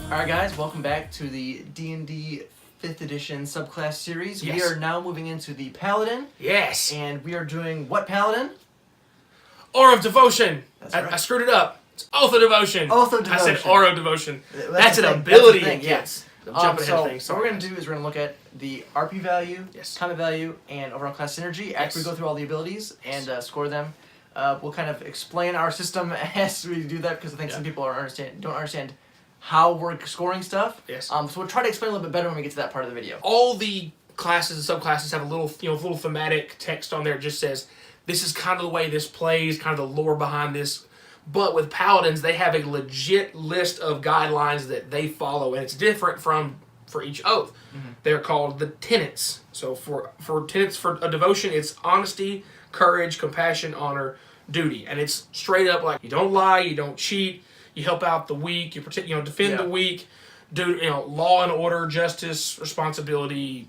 Alright guys, welcome back to the D&D 5th edition subclass series. Yes. We are now moving into the Paladin. Yes. And we are doing what Paladin? Oath of Devotion. That's right. I screwed it up. It's Oath of Devotion. Oath of Devotion. I said Oath of Devotion. That's an the thing. ability. That's the thing, yes. I'm jumping ahead of things. So what we're going to do is we're going to look at the RP value, Yes. combat value, and overall class synergy. After we go through all the abilities and score them, we'll kind of explain our system as we do that, because I think some people don't understand how we're scoring stuff. Yes. So we'll try to explain a little bit better when we get to that part of the video. All the classes and subclasses have a little, little thematic text on there. It just says, this is kind of the way this plays, kind of the lore behind this. But with Paladins, they have a legit list of guidelines that they follow, and it's different for each oath. Mm-hmm. They're called the tenets. So for tenets for a devotion, it's honesty, courage, compassion, honor, duty. And it's straight up like, you don't lie, you don't cheat, you help out the weak, you protect, defend the weak, do law and order, justice, responsibility.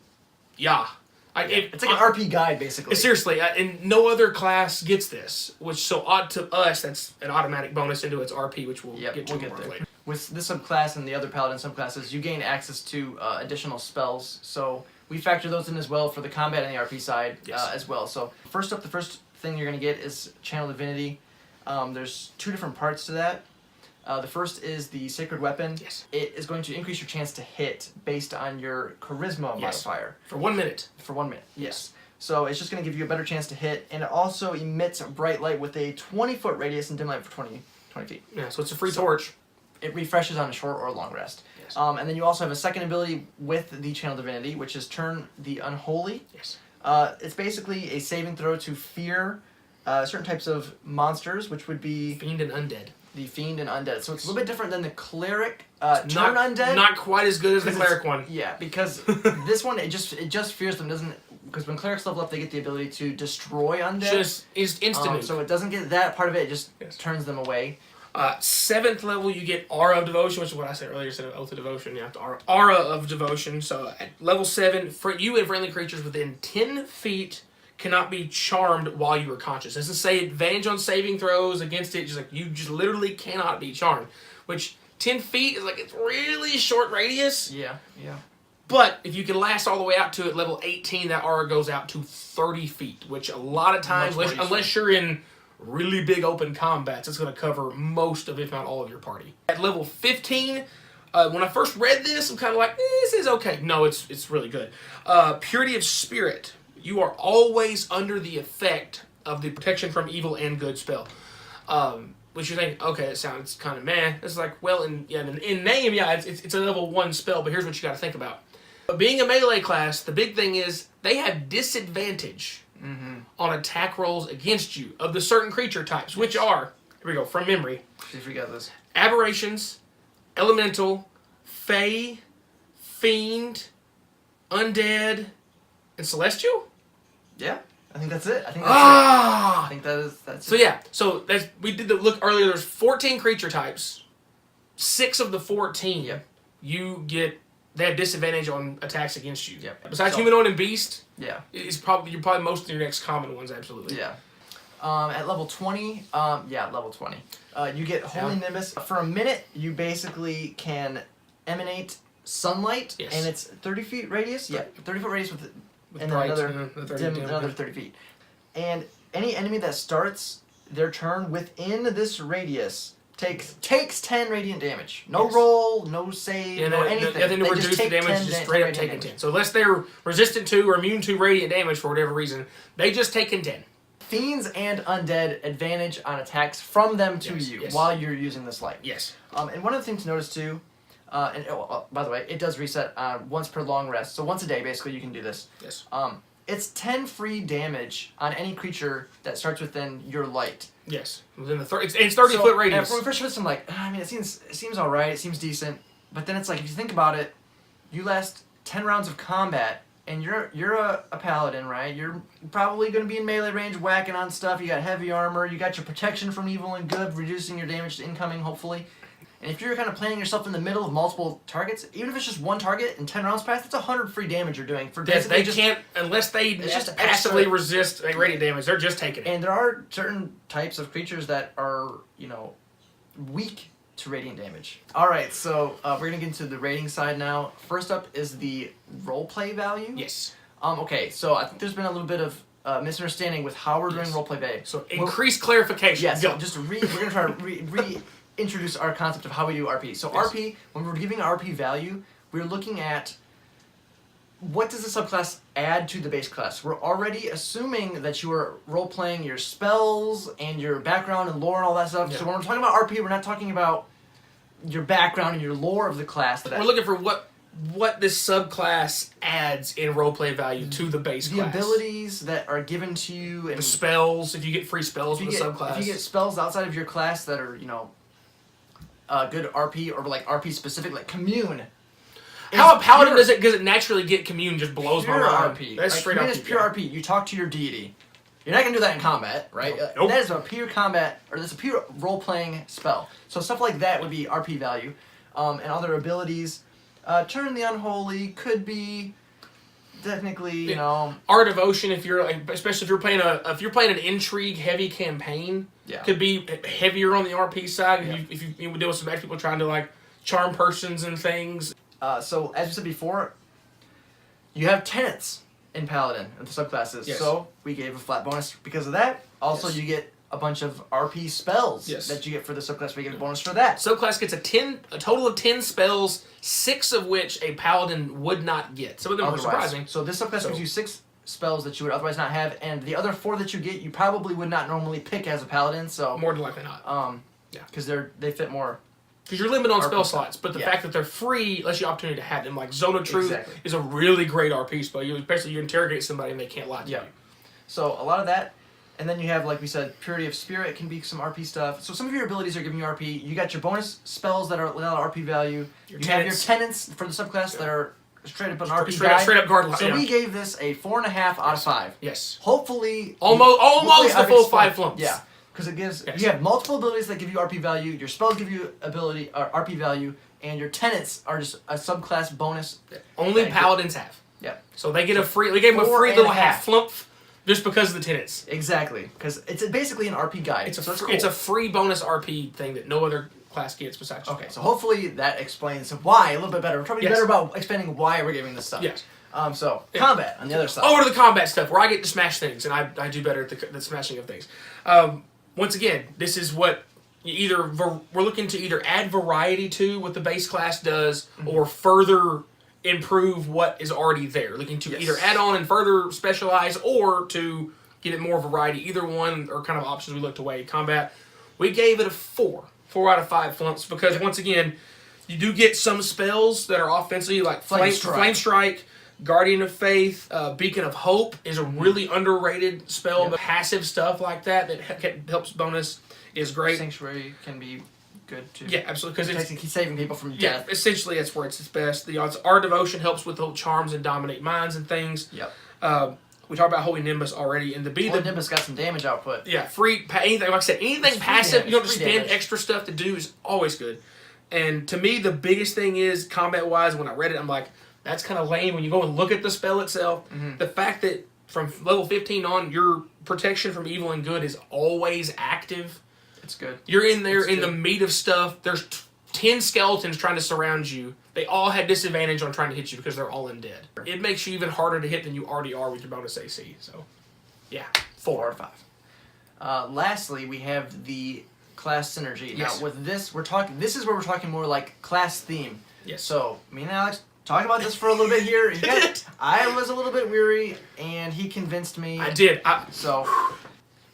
Yeah. It's like an RP guide, basically. Seriously, and no other class gets this, which so odd to us, that's an automatic bonus into its RP, which we'll get to more later. With this subclass and the other Paladin subclasses, you gain access to additional spells, so we factor those in as well for the combat and the RP side as well. So first up, the first thing you're going to get is Channel Divinity. There's two different parts to that. The first is the Sacred Weapon. Yes. It is going to increase your chance to hit based on your Charisma modifier. For 1 minute. For 1 minute, yes. So it's just going to give you a better chance to hit, and it also emits bright light with a 20-foot radius and dim light for 20 feet. Yeah, so it's a free torch. It refreshes on a short or long rest. Yes. And then you also have a second ability with the Channel Divinity, which is Turn the Unholy. Yes. It's basically a saving throw to fear certain types of monsters, which would be... Fiend and Undead. The Fiend and Undead. So it's a little bit different than the Cleric. Turn Undead. Not quite as good as the Cleric one. Yeah, because this one, it just fears them, doesn't... Because when Clerics level up, they get the ability to destroy Undead. Just instant. So it doesn't get that part of it, it just turns them away. 7th level, you get Aura of Devotion, which is what I said earlier, instead of Oath of Devotion. You have to Aura of Devotion. So at level 7, for you and friendly creatures within 10 feet cannot be charmed while you are conscious. It doesn't say advantage on saving throws against it. Just like you just literally cannot be charmed. Which 10 feet is like it's really short radius. Yeah. But if you can last all the way out to at level 18, that aura goes out to 30 feet, which a lot of times, unless you're in really big open combats, it's going to cover most of, if not all of your party. At level 15, when I first read this, I'm kind of like, this is okay. No, it's really good. Purity of Spirit. You are always under the effect of the protection from evil and good spell. Which you think, okay, it sounds kind of meh. It's like, well, in name, it's a level 1 spell, but here's what you got to think about. But being a melee class, the big thing is they have disadvantage on attack rolls against you of the certain creature types, which are, here we go, from memory. See if we got this. Aberrations, Elemental, Fey, Fiend, Undead, and Celestial? Yeah, I think that's it. I think that's so it. yeah, so we did the look earlier. There's 14 creature types. 6 of the 14, they have disadvantage on attacks against you. Yep. Besides Humanoid and Beast, you're probably most of your next common ones. Absolutely. Yeah. At level 20, level 20, you get Holy Nimbus. For a minute, you basically can emanate sunlight, and it's 30 feet radius. Yeah, 30-foot radius with and then another 30 feet. And any enemy that starts their turn within this radius takes 10 radiant damage. No roll, no save, no anything. Nothing to reduce the damage, just straight up taking 10. So unless they're resistant to or immune to radiant damage for whatever reason, they just taking 10. Fiends and Undead advantage on attacks from them to you while you're using this light. Yes. And one other thing to notice too, by the way, it does reset once per long rest. So once a day, basically, you can do this. Yes. It's 10 free damage on any creature that starts within your light. Yes. Within the it's 30-foot radius. When we first read I'm like, I mean, it seems all right. It seems decent. But then it's like, if you think about it, you last 10 rounds of combat, and you're a paladin, right? You're probably going to be in melee range, whacking on stuff. You got heavy armor. You got your protection from evil and good, reducing your damage to incoming, hopefully. And if you're kind of planning yourself in the middle of multiple targets, even if it's just one target and 10 rounds pass, that's 100 free damage you're doing. They can't, unless they just passively resist radiant damage, they're just taking it. And there are certain types of creatures that are, weak to radiant damage. Alright, so we're going to get into the rating side now. First up is the roleplay value. Yes. Okay, so I think there's been a little bit of misunderstanding with how we're doing roleplay value. So increased clarification. Yeah, so we're going to try to reintroduce our concept of how we do RP. So RP, when we're giving RP value, we're looking at what does the subclass add to the base class. We're already assuming that you are role-playing your spells and your background and lore and all that stuff. Yeah. So when we're talking about RP, we're not talking about your background and your lore of the class. We're looking for what this subclass adds in roleplay value to the base class. The abilities that are given to you. And the spells, if you get free spells with the subclass. If you get spells outside of your class that are, good RP or like RP specific, like Commune. How a paladin does it naturally get Commune just blows my mind. RP. That's straight up. It's pure RP. You talk to your deity. You're not going to do that in combat, right? Nope. That is a pure combat, or that's a pure role-playing spell. So stuff like that would be RP value. And other abilities, Turn the Unholy could be technically, Art of Devotion, if you're especially if you're playing an intrigue-heavy campaign, could be heavier on the RP side. Yeah. If you deal with some people trying to charm persons and things. So, as we said before, you have tenets in Paladin, of the subclasses. Yes. So, we gave a flat bonus because of that. Also, you get a bunch of RP spells that you get for the subclass. We give a bonus for that. Subclass gets a total of 10 spells, 6 of which a Paladin would not get. Some of them are surprising. So, this subclass gives you 6 spells that you would otherwise not have, and the other 4 that you get, you probably would not normally pick as a Paladin. So more than likely not. Because they fit more. Because you're limited on spell slots, but the fact that they're free lets you opportunity to have them. Like Zone of Truth is a really great RP spell. Especially you interrogate somebody and they can't lie to you. So a lot of that, and then you have, like we said, Purity of Spirit can be some RP stuff. So some of your abilities are giving you RP. You got your bonus spells that are without RP value. You have your tenets for the subclass that are straight up an RP guide. Straight up guard. So we gave this a 4.5 out of 5. Yes. Hopefully, almost the full 5 flumps. Yeah. Because it gives you have multiple abilities that give you RP value. Your spells give you RP value, and your tenets are just a subclass bonus. Only Paladins have. Yeah. So they get we gave them a free little half flump just because of the tenets. Exactly. Because it's basically an RP guide. It's a free bonus RP thing that no other class gets besides. Okay. So hopefully that explains why a little bit better. We're trying to be better about explaining why we're giving this stuff. Yes. Combat on the other side. Over to the combat stuff where I get to smash things, and I do better at the smashing of things. Once again, this is what we're looking to either add variety to what the base class does, or further improve what is already there. Looking to either add on and further specialize, or to get it more variety. Either one are kind of options we look to weigh. Combat, we gave it a 4 out of 5 flumps because once again, you do get some spells that are offensively like Flame Strike. Guardian of Faith, Beacon of Hope is a really underrated spell, but passive stuff like that helps bonus is great. Sanctuary can be good too. Yeah, absolutely. Because it's saving people from death. Essentially that's where it's its best. Our Devotion helps with the charms and dominate minds and things. Yep. We talked about Holy Nimbus already, and Holy Nimbus got some damage output. Yeah, anything like I said, anything passive, you don't have to spend extra stuff to do is always good. And to me, the biggest thing is combat wise. When I read it, I'm like, that's kind of lame when you go and look at the spell itself. The fact that from level 15 on, your protection from evil and good is always active. It's good. You're in there in the meat of stuff. There's 10 skeletons trying to surround you. They all had disadvantage on trying to hit you because they're all undead. It makes you even harder to hit than you already are with your bonus AC. So, yeah, 4 or 5. Lastly, we have the class synergy. Yes. Now, with this, this is where we're talking more like class theme. Yes. So, me and Alex talked about this for a little bit here. I was a little bit weary, and he convinced me. I did. So,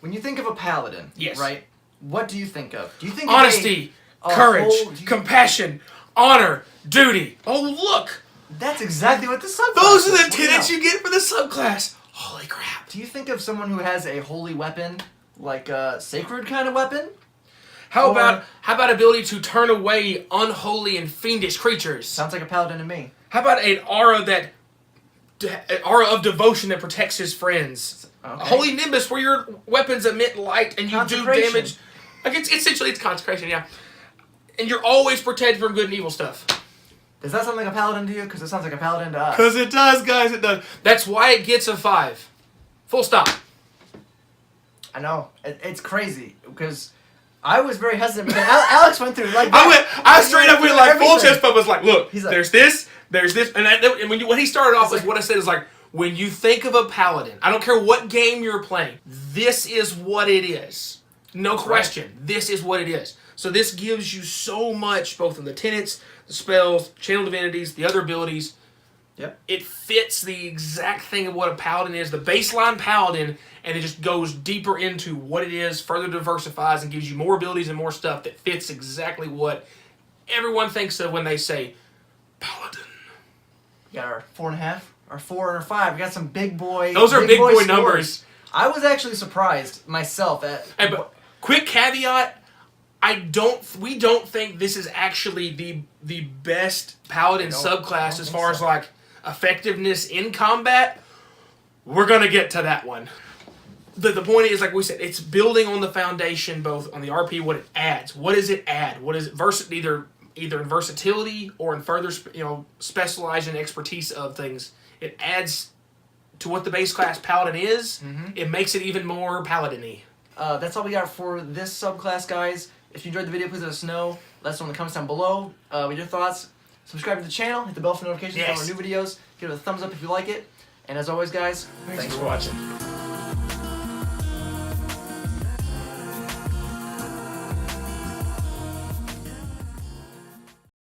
when you think of a paladin, right? What do you think of? Do you think honesty, courage, compassion, honor, duty? Oh, look! That's exactly what the subclass Those are the tenets you get for the subclass. Holy crap! Do you think of someone who has a holy weapon, like a sacred kind of weapon? How about ability to turn away unholy and fiendish creatures? Sounds like a paladin to me. How about an aura of devotion that protects his friends? Okay. A holy nimbus where your weapons emit light and you do damage. Like essentially it's consecration, yeah. And you're always protected from good and evil stuff. Does that sound like a paladin to you? Because it sounds like a paladin to us. Because it does, guys, it does. That's why it gets a 5. Full stop. I know. It's crazy because I was very hesitant, but Alex went through like I straight up went like full chest pump. Was like, look, He's like, there's this, and when he started off with what I said is like, when you think of a paladin, I don't care what game you're playing, this is what it is. No question, this is what it is. So this gives you so much, both in the tenets, the spells, channel divinities, the other abilities. Yep. It fits the exact thing of what a paladin is, the baseline paladin, and it just goes deeper into what it is, further diversifies, and gives you more abilities and more stuff that fits exactly what everyone thinks of when they say paladin. We got our 4.5, our 4 and our 5. We got some big boy. Those are big boy numbers. I was actually surprised myself at. Hey, but quick caveat. We don't think this is actually the best paladin subclass as far as like effectiveness in combat. We're gonna get to that one. The point is, like we said, it's building on the foundation, both on the RP, what it adds. What does it add? What is it either in versatility or in further specializing expertise of things. It adds to what the base class paladin is. It makes it even more paladin-y. That's all we got for this subclass, guys. If you enjoyed the video, please let us know. Let us know in the comments down below with your thoughts. Subscribe to the channel, hit the bell for notifications for our new videos. Give it a thumbs up if you like it. And as always, guys, thanks for watching.